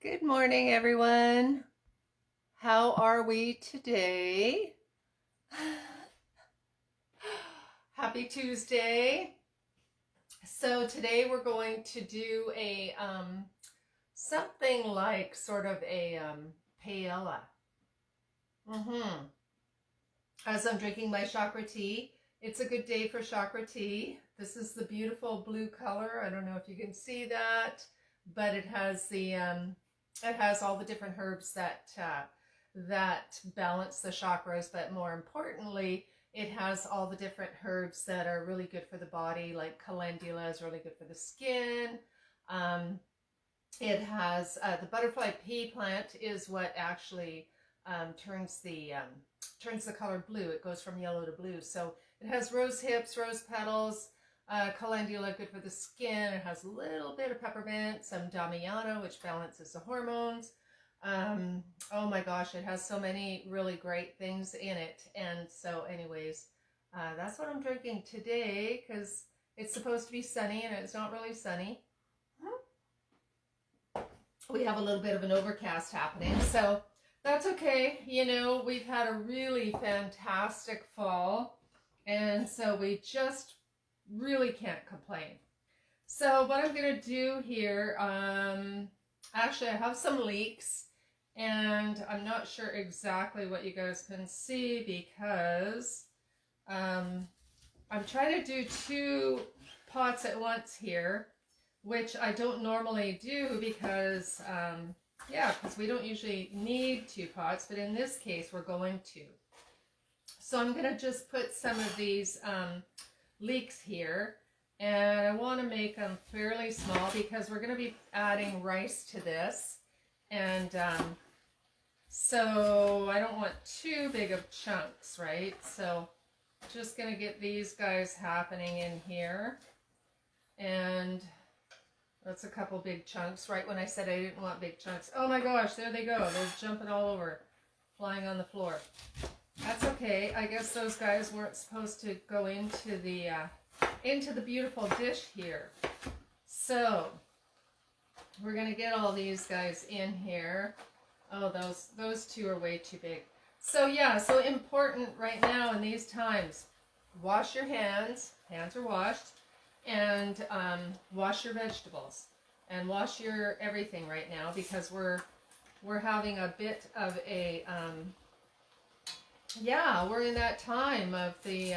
Good morning, everyone. How are we today? Happy Tuesday. So today we're going to do a something like sort of a paella. As I'm drinking my chakra tea, it's a good day for chakra tea. This is the beautiful blue color. I don't know if you can see that, but it has all the different herbs that balance the chakras. But more importantly, it has all the different herbs that are really good for the body. Like calendula is really good for the skin. It has the butterfly pea plant is what actually turns the color blue. It goes from yellow to blue. So it has rose hips, rose petals, calendula, good for the skin. It has a little bit of peppermint, some damiano, which balances the hormones. Oh my gosh, it has so many really great things in it. And so anyways, that's what I'm drinking today because it's supposed to be sunny and it's not really sunny. We have a little bit of an overcast happening, so that's okay. You know, we've had a really fantastic fall, and so we just really can't complain. So what I'm going to do here, actually I have some leeks, and I'm not sure exactly what you guys can see because I'm trying to do 2 pots at once here, which I don't normally do because, because we don't usually need 2 pots, but in this case we're going to. So I'm going to just put some of these leeks here, and I want to make them fairly small because we're going to be adding rice to this, and so I don't want too big of chunks, right? So just going to get these guys happening in here, and that's a couple big chunks. Right when I said I didn't want big chunks. Oh my gosh, there they go. They're jumping all over, flying on the floor. That's okay. I guess those guys weren't supposed to go into the beautiful dish here. So we're gonna get all these guys in here. Oh, those 2 are way too big. So yeah, so important right now in these times. Wash your hands. Hands are washed. And wash your vegetables and wash your everything right now because we're having a bit of a we're in that time of the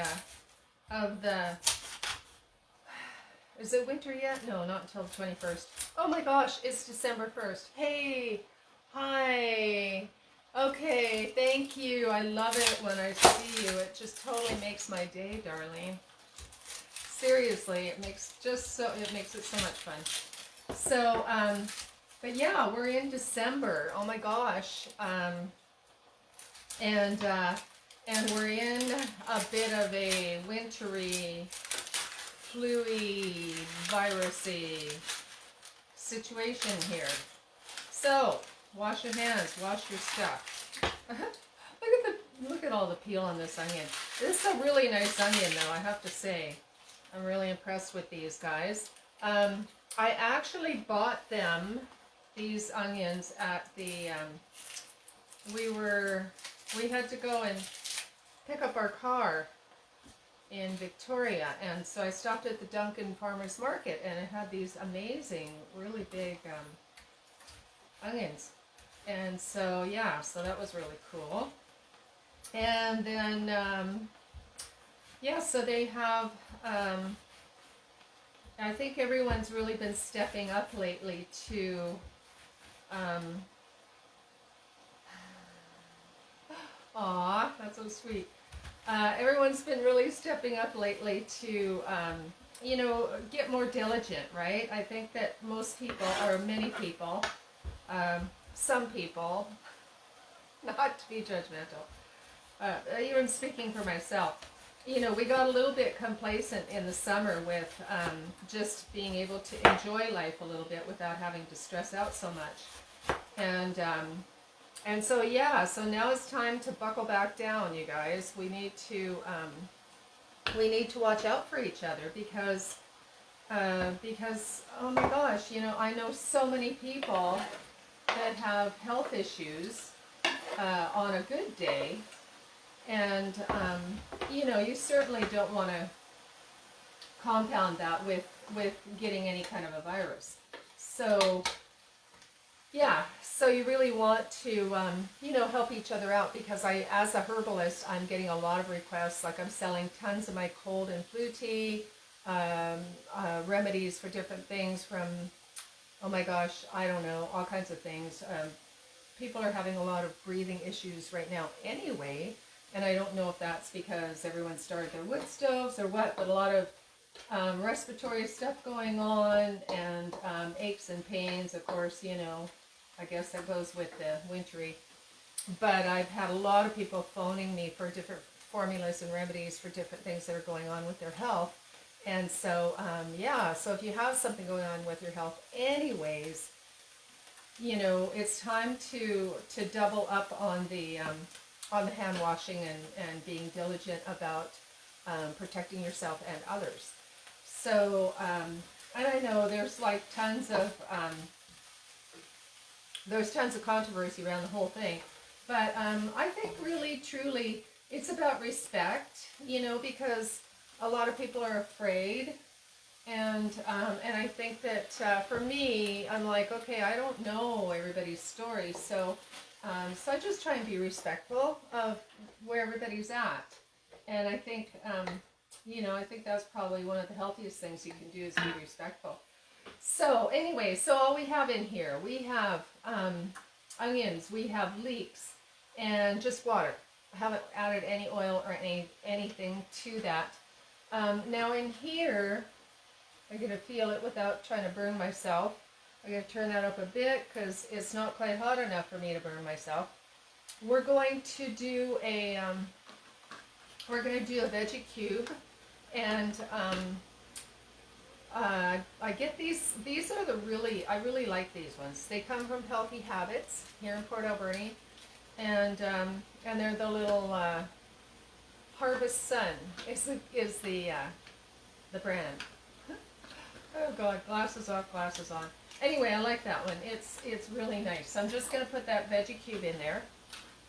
is it winter yet? No, not until the 21st. Oh my gosh, it's December 1st. Hey, hi. Okay, thank you. I love it when I see you. It just totally makes my day, darling. Seriously, it makes it so much fun. So, but yeah, we're in December. Oh my gosh, and we're in a bit of a wintry, flu-y, virusy situation here. So, wash your hands, wash your stuff. Look at all the peel on this onion. This is a really nice onion, though, I have to say. I'm really impressed with these guys. I actually bought these onions at the, we had to go and pick up our car in Victoria, and so I stopped at the Duncan Farmers Market, and it had these amazing, really big onions. And so, yeah, so that was really cool. And then, so they have, I think everyone's really been stepping up lately to, aw, that's so sweet. Everyone's been really stepping up lately to, get more diligent, right? I think that most people, or many people, some people, not to be judgmental, even speaking for myself, we got a little bit complacent in the summer with just being able to enjoy life a little bit without having to stress out so much. And so, yeah, so now it's time to buckle back down, you guys. We need to watch out for each other because, oh my gosh, I know so many people that have health issues on a good day. And, you know, you certainly don't want to compound that with getting any kind of a virus. So, yeah, so you really want to, you know, help each other out, because as a herbalist, I'm getting a lot of requests. Like, I'm selling tons of my cold and flu tea, remedies for different things from, oh my gosh, I don't know, all kinds of things. People are having a lot of breathing issues right now anyway, and I don't know if that's because everyone started their wood stoves or what, but a lot of respiratory stuff going on, and aches and pains, of course, you know, I guess that goes with the wintry. But I've had a lot of people phoning me for different formulas and remedies for different things that are going on with their health. And so, yeah, so if you have something going on with your health anyways, you know, it's time to double up on the hand washing and being diligent about protecting yourself and others. So, and I know there's like tons of controversy around the whole thing, but I think really, truly, it's about respect, you know, because a lot of people are afraid, and I think that for me, I'm like, okay, I don't know everybody's story, so I just try and be respectful of where everybody's at, and I think, you know, I think that's probably one of the healthiest things you can do is be respectful. So anyway, so all we have in here, we have onions, we have leeks, and just water. I haven't added any oil or anything to that. Now in here, I'm going to feel it without trying to burn myself. I'm going to turn that up a bit because it's not quite hot enough for me to burn myself. We're going to do a veggie cube, and I get these are I really like these ones. They come from Healthy Habits here in Port Alberni, and they're the little Harvest Sun is the brand. Oh God, glasses off, glasses on. Anyway, I like that one. It's really nice. So I'm just gonna put that veggie cube in there.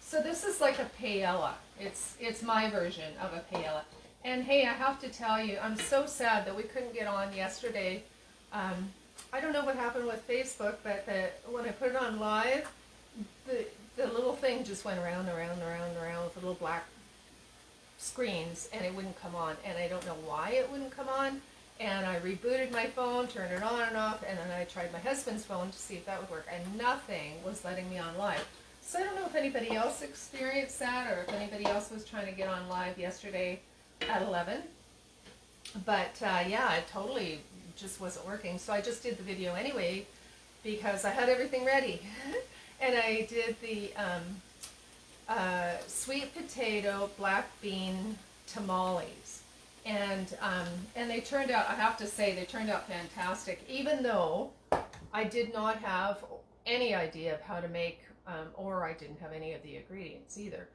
So this is like a paella. It's my version of a paella. And hey, I have to tell you, I'm so sad that we couldn't get on yesterday. I don't know what happened with Facebook, but when I put it on live, the little thing just went around with the little black screens, and it wouldn't come on. And I don't know why it wouldn't come on. And I rebooted my phone, turned it on and off, and then I tried my husband's phone to see if that would work, and nothing was letting me on live. So I don't know if anybody else experienced that, or if anybody else was trying to get on live yesterday at 11. But yeah, it totally just wasn't working. So I just did the video anyway because I had everything ready. And I did the sweet potato black bean tamales. And they turned out, I have to say, they turned out fantastic, even though I did not have any idea of how to make, or I didn't have any of the ingredients either,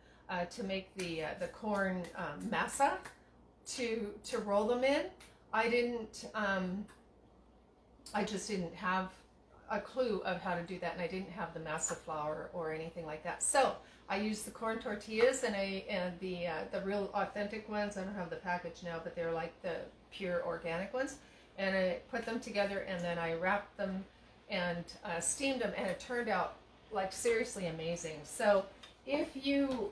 to make the corn masa to roll them in. I just didn't have a clue of how to do that, and I didn't have the masa flour or anything like that. So I used the corn tortillas and the real authentic ones. I don't have the package now, but they're like the pure organic ones. And I put them together, and then I wrapped them and steamed them, and it turned out like seriously amazing. So if you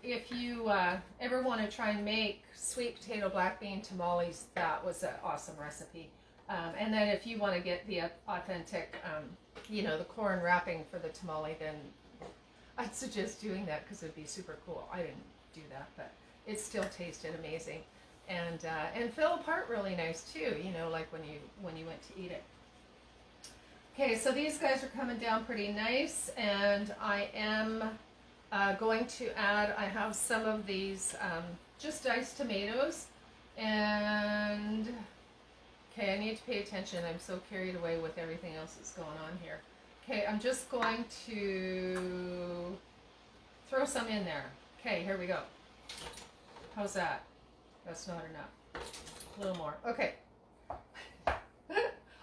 ever want to try and make sweet potato black bean tamales, that was an awesome recipe. And then if you want to get the authentic, you know, the corn wrapping for the tamale, then I'd suggest doing that because it'd be super cool. I didn't do that, but it still tasted amazing, and fell apart really nice too. You know, like when you went to eat it. Okay, so these guys are coming down pretty nice, and I am going to add. I have some of these just diced tomatoes, and okay, I need to pay attention. I'm so carried away with everything else that's going on here. Okay, I'm just going to throw some in there. Okay, here we go. How's that? That's not enough. A little more. Okay.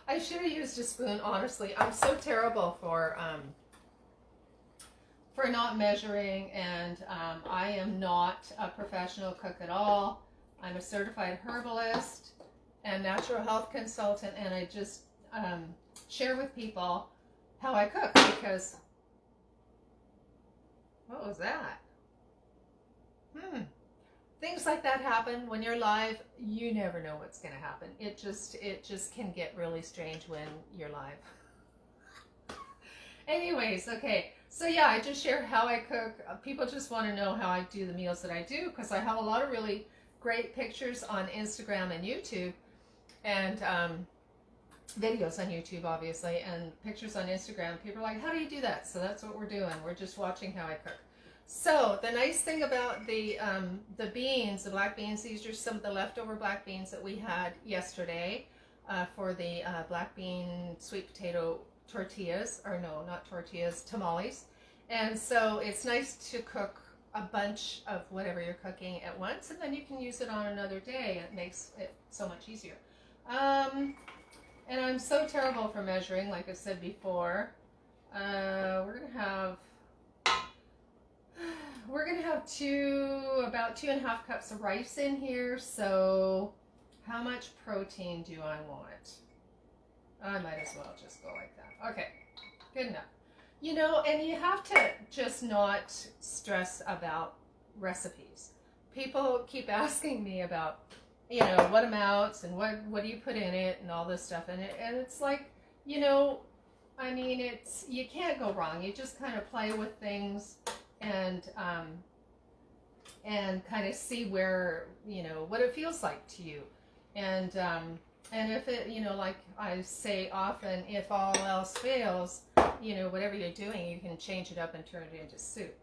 I should have used a spoon, honestly. I'm so terrible for for not measuring, and I am not a professional cook at all. I'm a certified herbalist and natural health consultant, and I just share with people how I cook, because what was that? Things like that happen when you're live. You never know what's going to happen. It just can get really strange when you're live. Anyways, okay. So yeah, I just share how I cook. People just want to know how I do the meals that I do, because I have a lot of really great pictures on Instagram and YouTube, and videos on YouTube, obviously, and pictures on Instagram. People are like, how do you do that? So that's what we're doing. We're just watching how I cook. So the nice thing about the beans, the black beans, these are some of the leftover black beans that we had yesterday for the black bean sweet potato tortillas, or no, not tortillas, tamales. And so it's nice to cook a bunch of whatever you're cooking at once, and then you can use it on another day. It makes it so much easier. And I'm so terrible for measuring, like I said before. We're gonna have about 2.5 cups of rice in here. So how much protein do I want? I might as well just go like that. Okay, good enough. You know, and you have to just not stress about recipes. People keep asking me about, you know, what amounts and what do you put in it and all this stuff in it. And it's like, you know, I mean, you can't go wrong. You just kind of play with things and kind of see where, you know, what it feels like to you. And if it, you know, like I say often, if all else fails, you know, whatever you're doing, you can change it up and turn it into soup.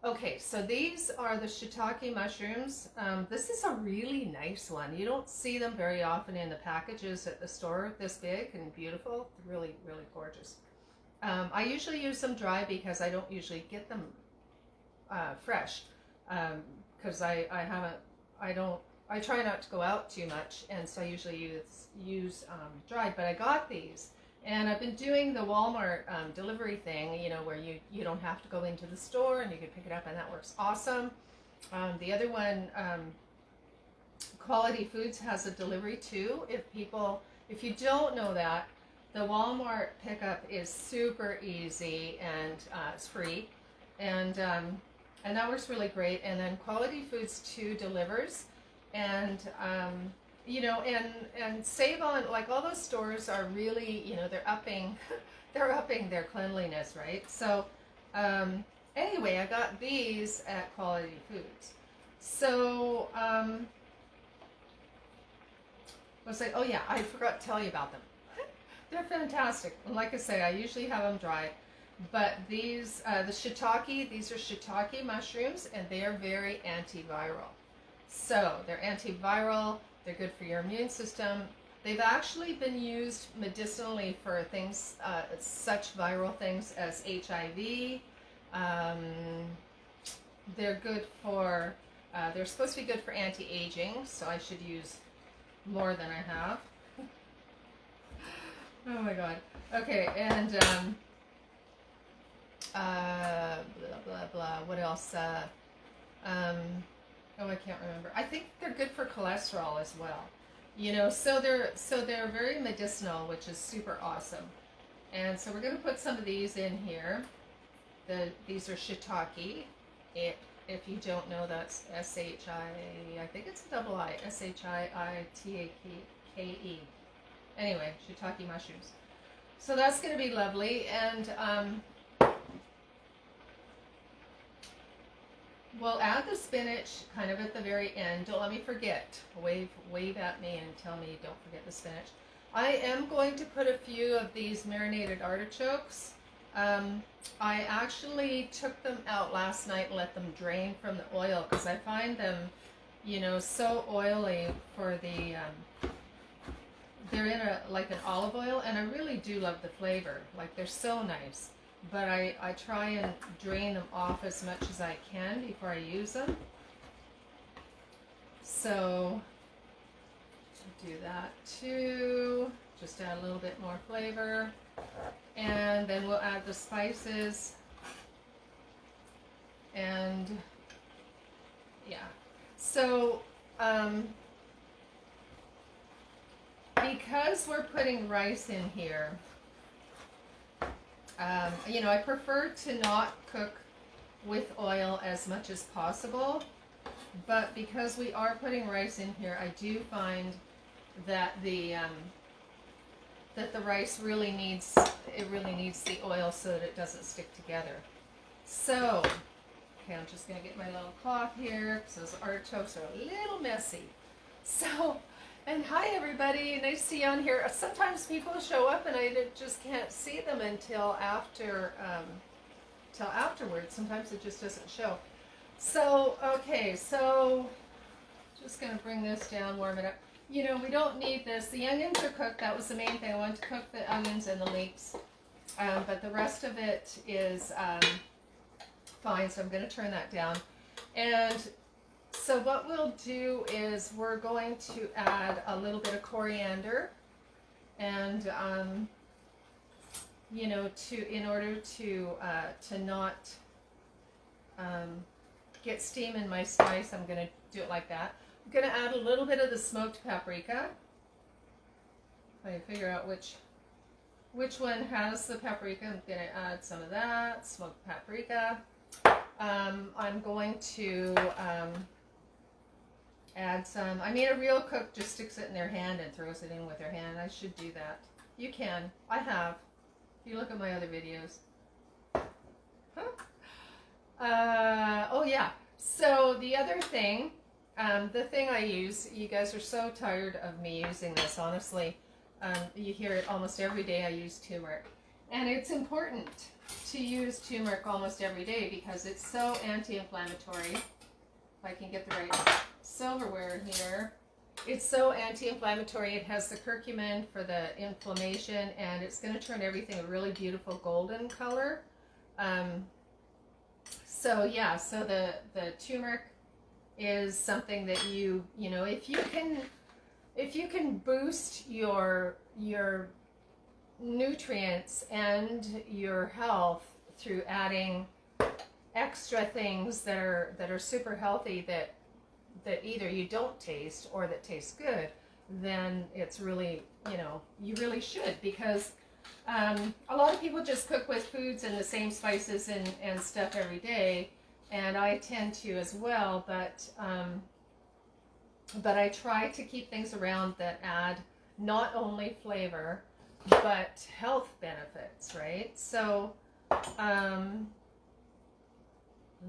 Okay, so these are the shiitake mushrooms. This is a really nice one. You don't see them very often in the packages at the store, this big and beautiful. Really, really gorgeous. I usually use them dry because I don't usually get them fresh, because I try not to go out too much, and so I usually use dried. But I got these, and I've been doing the Walmart delivery thing, you know, where you don't have to go into the store and you can pick it up, and that works awesome. The other one, Quality Foods, has a delivery too. If you don't know that, the Walmart pickup is super easy, and it's free, and that works really great. And then Quality Foods too delivers, and you know, and save on, like, all those stores are really, you know, they're upping their cleanliness, right? So anyway, I got these at Quality Foods. So oh yeah, I forgot to tell you about them. They're fantastic. And like I say, I usually have them dry. But these, the shiitake, these are shiitake mushrooms, and they are very antiviral. So they're antiviral, they're good for your immune system. They've actually been used medicinally for things, such viral things as HIV. They're good for, they're supposed to be good for anti-aging, so I should use more than I have. Oh my god. Okay, and blah blah blah. What else? Oh, I can't remember. I think they're good for cholesterol as well. You know, so they're very medicinal, which is super awesome. And so we're going to put some of these in here. These are shiitake. If you don't know, that's S-H-I, I think it's a double I, S-H-I-I-T-A-K-E. Anyway, shiitake mushrooms. So that's going to be lovely. And we'll add the spinach kind of at the very end. Don't let me forget. Wave at me and tell me don't forget the spinach. I am going to put a few of these marinated artichokes. I actually took them out last night and let them drain from the oil, because I find them, you know, so oily for the, they're in like an olive oil, and I really do love the flavor. Like, they're so nice. But I try and drain them off as much as I can before I use them. So do that too. Just add a little bit more flavor. And then we'll add the spices. And yeah, so because we're putting rice in here, you know, I prefer to not cook with oil as much as possible, but because we are putting rice in here, I do find that the rice really needs the oil so that it doesn't stick together. So, okay, I'm just gonna get my little cloth here because those artichokes are a little messy. So, and hi everybody, nice to see you on here. Sometimes people show up and I just can't see them until afterwards. Sometimes it just doesn't show. So, okay, so just gonna bring this down, warm it up. You know, we don't need this. The onions are cooked. That was the main thing. I wanted to cook the onions and the leeks. But the rest of it is fine, so I'm going to turn that down. And so what we'll do is we're going to add a little bit of coriander and, you know, in order to not get steam in my spice, I'm going to do it like that. I'm going to add a little bit of the smoked paprika. If I figure out which one has the paprika, I'm going to add some of that, smoked paprika. I'm going to add some, I mean, a real cook just sticks it in their hand and throws it in with their hand. I should do that. You can. I have. If you look at my other videos. Oh yeah. So the other thing, the thing I use, you guys are so tired of me using this, honestly. You hear it almost every day. I use turmeric. And it's important to use turmeric almost every day because it's so anti-inflammatory. If I can get the right silverware here. It's so anti-inflammatory. It has the curcumin for the inflammation, and it's going to turn everything a really beautiful golden color. So yeah, so the turmeric is something that you know, if you can boost your nutrients and your health through adding extra things that are super healthy that either you don't taste or that taste good, then it's really, you know, you really should, because a lot of people just cook with foods and the same spices and stuff every day, and I tend to as well, but I try to keep things around that add not only flavor but health benefits, right? So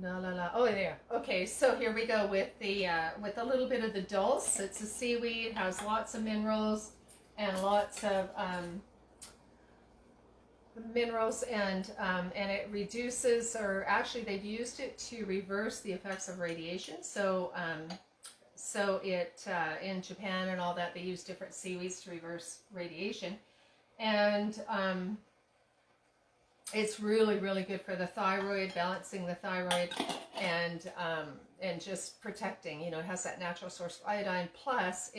oh there. Okay, so here we go with a little bit of the dulse. It's a seaweed, has lots of minerals and lots of and it reduces, or actually they've used it to reverse the effects of radiation. So it in Japan and all that, they use different seaweeds to reverse radiation, and it's really, really good for the thyroid, balancing the thyroid, and just protecting. You know, it has that natural source of iodine. Plus,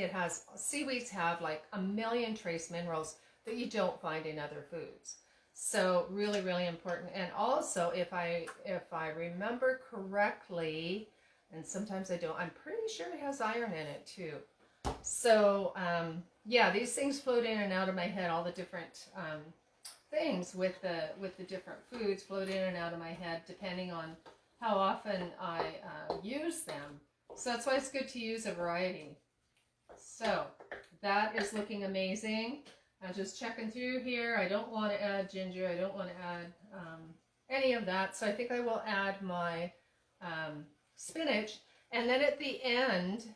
seaweeds have like 1 million trace minerals that you don't find in other foods. So really, really important. And also, if I remember correctly, and sometimes I don't, I'm pretty sure it has iron in it too. So yeah, these things float in and out of my head. All the different things with the different foods float in and out of my head depending on how often I use them. So that's why it's good to use a variety. So that is looking amazing. I'm just checking through here. I don't want to add ginger. I don't want to add any of that. So I think I will add my spinach. And then at the end,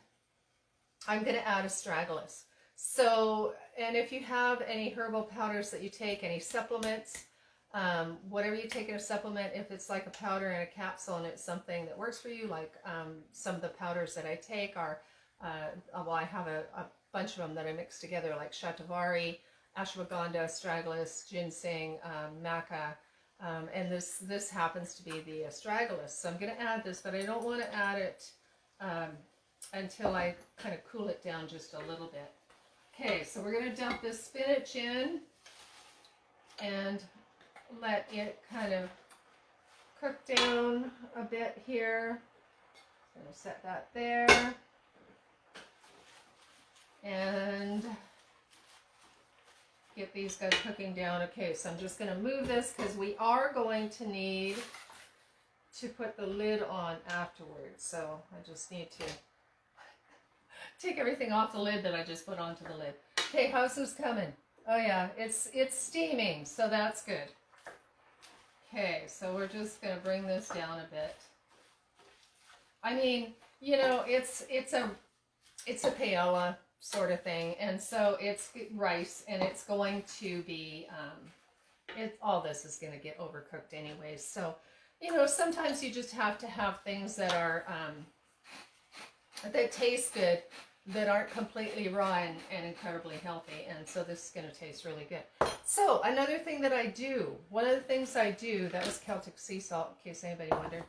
I'm going to add astragalus. So, and if you have any herbal powders that you take, any supplements, whatever you take in a supplement, if it's like a powder and a capsule and it's something that works for you, like some of the powders that I take are, well, I have a bunch of them that I mix together, like shatavari, ashwagandha, astragalus, ginseng, maca, and this happens to be the astragalus. So I'm going to add this, but I don't want to add it until I kind of cool it down just a little bit. Okay, so we're going to dump this spinach in and let it kind of cook down a bit here. I'm going to set that there. And get these guys cooking down. Okay, so I'm just going to move this because we are going to need to put the lid on afterwards. So I just need to take everything off the lid that I just put onto the lid. Okay, how's this coming? Oh yeah, it's steaming, so that's good. Okay, so we're just going to bring this down a bit. I mean, you know, it's a paella sort of thing, and so it's rice, and it's going to be all this is going to get overcooked anyways. So, you know, sometimes you just have to have things that are that taste good, that aren't completely raw and incredibly healthy, and so this is going to taste really good. So another thing that I do, one of the things I do, that was Celtic sea salt, in case anybody wondered.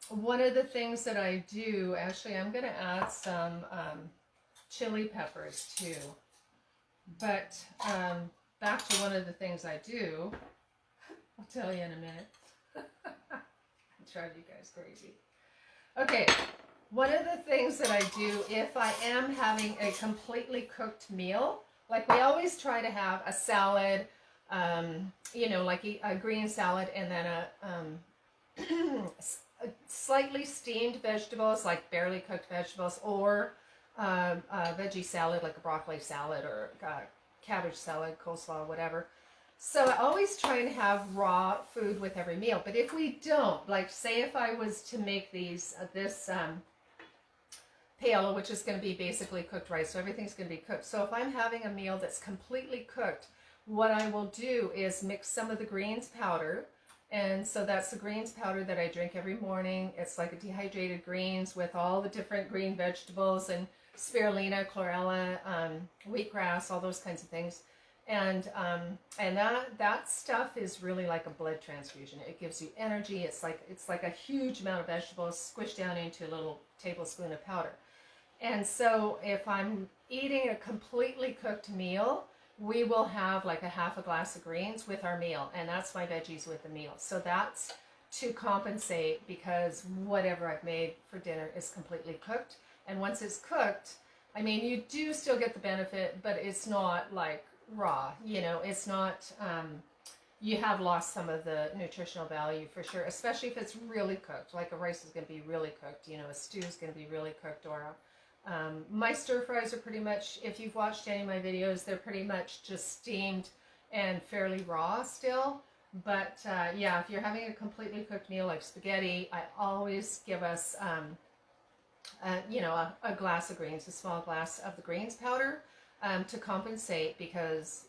One of the things that I do, actually, I'm going to add some chili peppers too. But back to one of the things I do, I'll tell you in a minute. I drive you guys crazy. Okay, one of the things that I do if I am having a completely cooked meal, like we always try to have a salad, you know, like a green salad, and then a slightly steamed vegetables, like barely cooked vegetables, or a veggie salad, like a broccoli salad or cabbage salad, coleslaw, whatever. So I always try and have raw food with every meal. But if we don't, like say if I was to make this paella, which is going to be basically cooked rice, so everything's going to be cooked. So if I'm having a meal that's completely cooked, what I will do is mix some of the greens powder. And so that's the greens powder that I drink every morning. It's like a dehydrated greens with all the different green vegetables and spirulina, chlorella, wheatgrass, all those kinds of things. And that stuff is really like a blood transfusion. It gives you energy. It's like a huge amount of vegetables squished down into a little tablespoon of powder. And so if I'm eating a completely cooked meal, we will have like a half a glass of greens with our meal, and that's my veggies with the meal. So that's to compensate, because whatever I've made for dinner is completely cooked. And once it's cooked, I mean, you do still get the benefit, but it's not like raw, you know, it's not, you have lost some of the nutritional value for sure, especially if it's really cooked. Like a rice is going to be really cooked, you know, a stew is going to be really cooked, or my stir fries are pretty much, if you've watched any of my videos, they're pretty much just steamed and fairly raw still. But yeah, if you're having a completely cooked meal like spaghetti, I always give us, you know, a glass of greens, a small glass of the greens powder to compensate, because,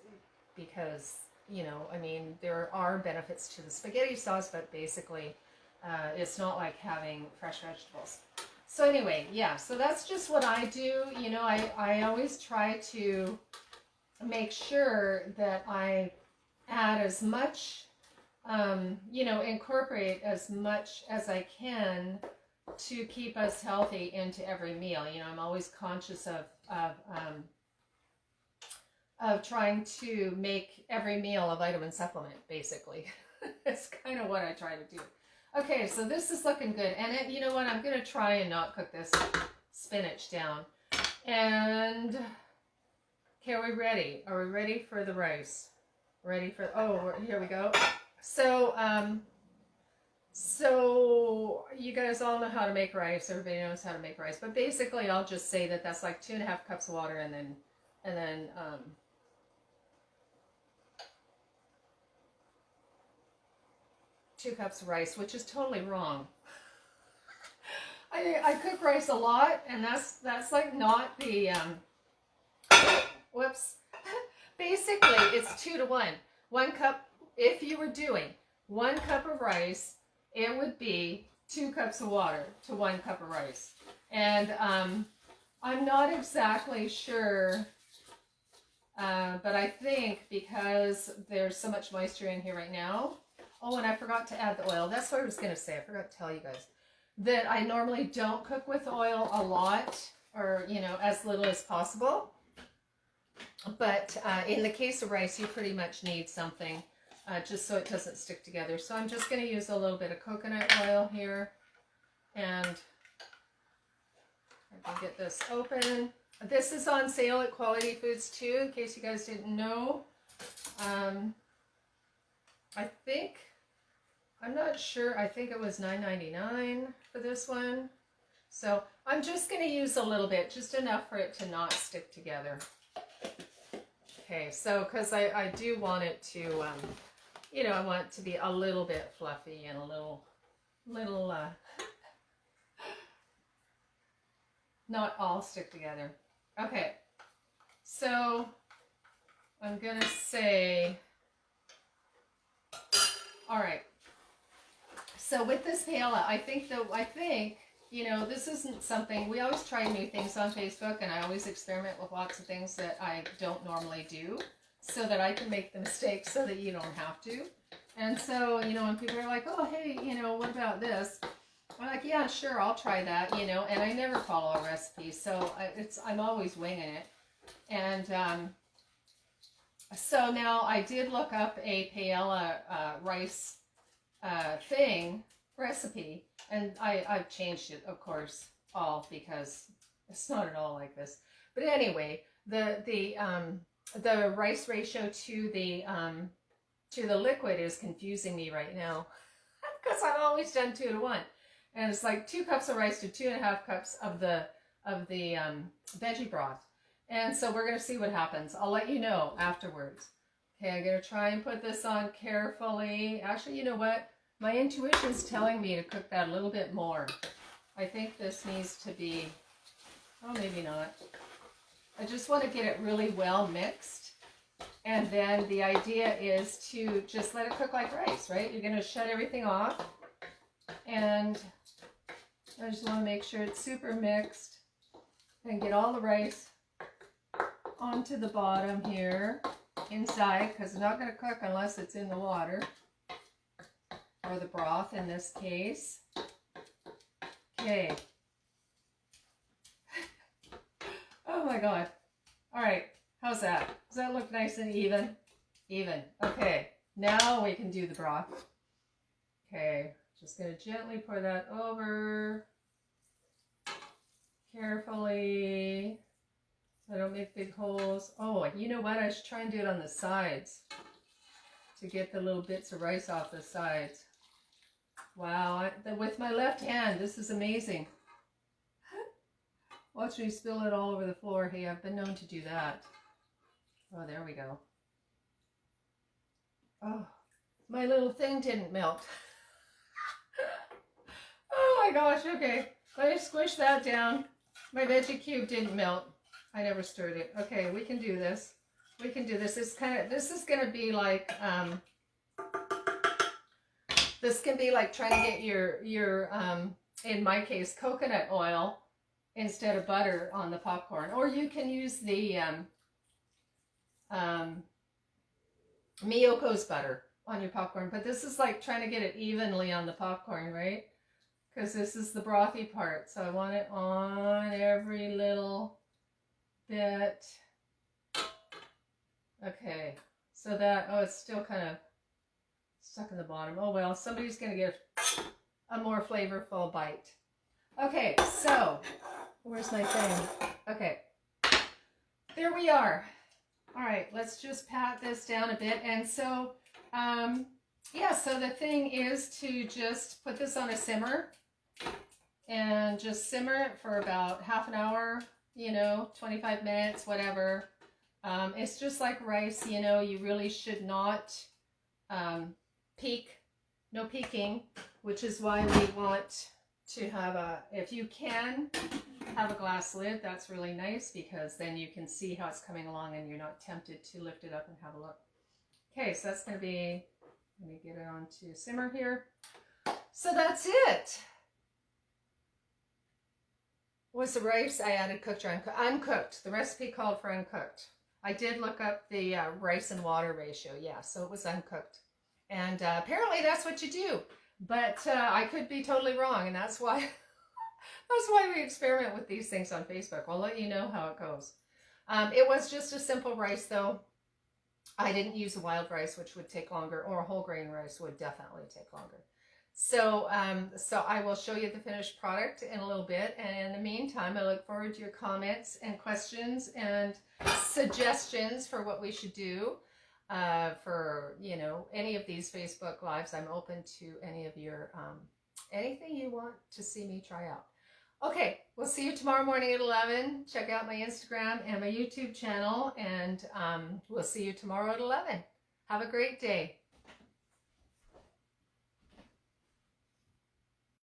you know, I mean, there are benefits to the spaghetti sauce, but basically it's not like having fresh vegetables. So anyway, yeah, so that's just what I do. You know, I always try to make sure that I add as much, you know, incorporate as much as I can to keep us healthy into every meal. You know, I'm always conscious of trying to make every meal a vitamin supplement, basically. It's kind of what I try to do. Okay, so this is looking good. And you know what? I'm going to try and not cook this spinach down. And, okay, are we ready? Are we ready for the rice? Ready for, oh, here we go. So, so you guys all know how to make rice. Everybody knows how to make rice. But basically, I'll just say that that's like 2.5 cups of water, and then 2 cups of rice, which is totally wrong. I cook rice a lot, and that's like not the, whoops. Basically, it's 2 to 1. 1 cup, if you were doing 1 cup of rice, it would be 2 cups of water to 1 cup of rice. And I'm not exactly sure, but I think because there's so much moisture in here right now. Oh, and I forgot to add the oil. That's what I was going to say. I forgot to tell you guys that I normally don't cook with oil a lot, or, you know, as little as possible. But in the case of rice, you pretty much need something just so it doesn't stick together. So I'm just going to use a little bit of coconut oil here, and I can get this open. This is on sale at Quality Foods too, in case you guys didn't know. I think, I'm not sure, I think it was $9.99 for this one. So I'm just going to use a little bit, just enough for it to not stick together. Okay, so because I do want it to, you know, I want it to be a little bit fluffy and a little not all stick together. Okay, so I'm going to say, all right, so with this paella, I think, you know, this isn't something, we always try new things on Facebook, and I always experiment with lots of things that I don't normally do, so that I can make the mistakes so that you don't have to. And so, you know, when people are like, oh, hey, you know, what about this? I'm like, yeah, sure, I'll try that, you know, and I never follow a recipe, so I'm always winging it. And so now I did look up a paella rice recipe, and I've changed it, of course, all because it's not at all like this. But anyway, the rice ratio to the liquid is confusing me right now because I've always done 2 to 1, and it's like 2 cups of rice to 2.5 cups of the veggie broth. And so we're going to see what happens. I'll let you know afterwards. Okay, I'm going to try and put this on carefully. Actually, you know what? My intuition's telling me to cook that a little bit more. I think this needs to be, oh, maybe not. I just want to get it really well mixed. And then the idea is to just let it cook like rice, right? You're going to shut everything off. And I just want to make sure it's super mixed and get all the rice onto the bottom here, inside, because it's not going to cook unless it's in the water, or the broth in this case. Okay. Oh my God. All right. How's that? Does that look nice and even? Even. Okay. Now we can do the broth. Okay. Just going to gently pour that over. Carefully. So I don't make big holes. Oh, you know what? I should try and do it on the sides to get the little bits of rice off the sides. Wow, with my left hand, this is amazing. Watch me spill it all over the floor. Hey, I've been known to do that. Oh, there we go. Oh, my little thing didn't melt. Oh my gosh, okay. Let me squish that down. My veggie cube didn't melt. I never stirred it. Okay, we can do this. We can do this. This is going to be like, this can be like trying to get your in my case, coconut oil instead of butter on the popcorn. Or you can use the Miyoko's butter on your popcorn. But this is like trying to get it evenly on the popcorn, right? Because this is the brothy part. So I want it on every little bit. Okay, so that, oh, it's still kind of stuck in the bottom. Oh well, somebody's going to get a more flavorful bite. Okay, so where's my thing? Okay, there we are. All right, let's just pat this down a bit. And so, yeah, so the thing is to just put this on a simmer and just simmer it for about half an hour, you know, 25 minutes, whatever. It's just like rice, you know, you really should not peak, no peaking, which is why we want to have if you can, have a glass lid. That's really nice because then you can see how it's coming along and you're not tempted to lift it up and have a look. Okay, so that's going to be, let me get it on to simmer here. So that's it. Was the rice I added cooked or uncooked? The recipe called for uncooked. I did look up the rice and water ratio. Yeah, so it was uncooked. And apparently that's what you do. But I could be totally wrong, and that's why we experiment with these things on Facebook. I'll let you know how it goes. It was just a simple rice, though. I didn't use a wild rice, which would take longer, or a whole grain rice would definitely take longer. So, so I will show you the finished product in a little bit. And in the meantime, I look forward to your comments and questions and suggestions for what we should do for, you know, any of these Facebook Lives. I'm open to any of your, anything you want to see me try out. Okay, we'll see you tomorrow morning at 11. Check out my Instagram and my YouTube channel, and we'll see you tomorrow at 11. Have a great day.